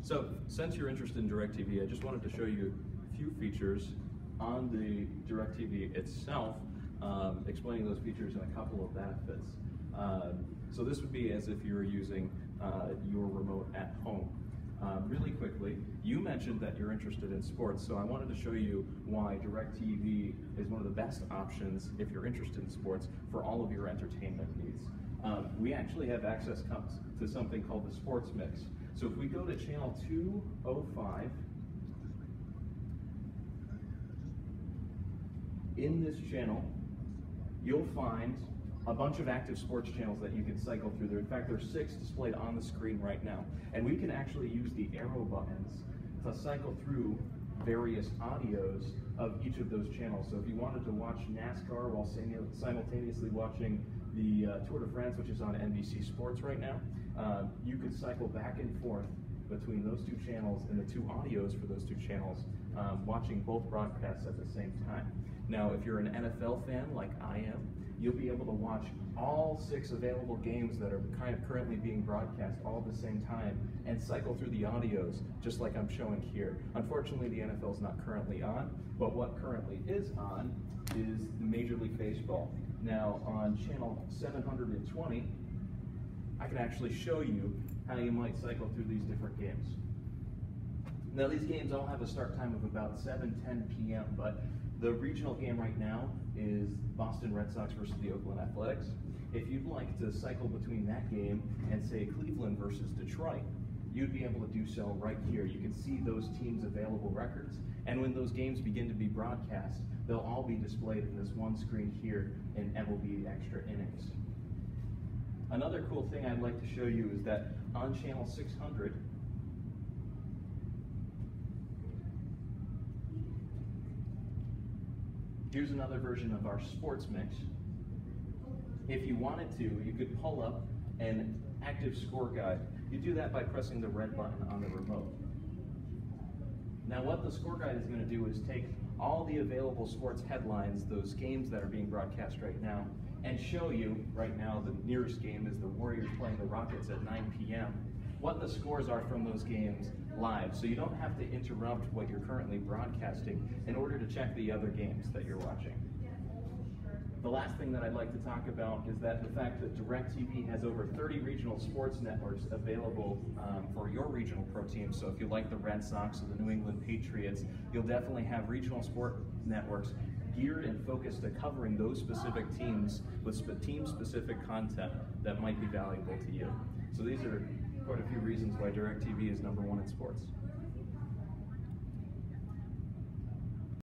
So, since you're interested in DirecTV, I just wanted to show you a few features on the DirecTV itself, explaining those features and a couple of benefits. So this would be as if you were using your remote at home. Really quickly, you mentioned that you're interested in sports, so I wanted to show you why DirecTV is one of the best options if you're interested in sports for all of your entertainment needs. We actually have access to something called the Sports Mix. So if we go to channel 205, in this channel, you'll find a bunch of active sports channels that you can cycle through there. In fact, there's 6 displayed on the screen right now. And we can actually use the arrow buttons to cycle through various audios of each of those channels. So if you wanted to watch NASCAR while simultaneously watching the Tour de France, which is on NBC Sports right now, you could cycle back and forth between those 2 channels and the 2 audios for those 2 channels, watching both broadcasts at the same time. Now, if you're an NFL fan like I am, you'll be able to watch all 6 available games that are currently being broadcast all at the same time and cycle through the audios just like I'm showing here. Unfortunately, the NFL is not currently on, but what currently is on is Major League Baseball. Now, on channel 720, I can actually show you how you might cycle through these different games. Now, these games all have a start time of about 7:10 p.m., but the regional game right now is Boston Red Sox versus the Oakland Athletics. If you'd like to cycle between that game and, say, Cleveland versus Detroit, you'd be able to do so right here. You can see those teams' available records, and when those games begin to be broadcast, they'll all be displayed in this one screen here in MLB Extra Innings. Another cool thing I'd like to show you is that on channel 600, here's another version of our Sports Mix. If you wanted to, you could pull up an active score guide. You do that by pressing the red button on the remote. Now what the score guide is going to do is take all the available sports headlines, those games that are being broadcast right now, and show you, right now the nearest game is the Warriors playing the Rockets at 9 p.m., what the scores are from those games live, so you don't have to interrupt what you're currently broadcasting in order to check the other games that you're watching. The last thing that I'd like to talk about is that the fact that DirecTV has over 30 regional sports networks available for your regional pro team. So if you like the Red Sox or the New England Patriots, you'll definitely have regional sport networks geared and focused to covering those specific teams with team-specific content that might be valuable to you. So these are quite a few reasons why DirecTV is #1 in sports.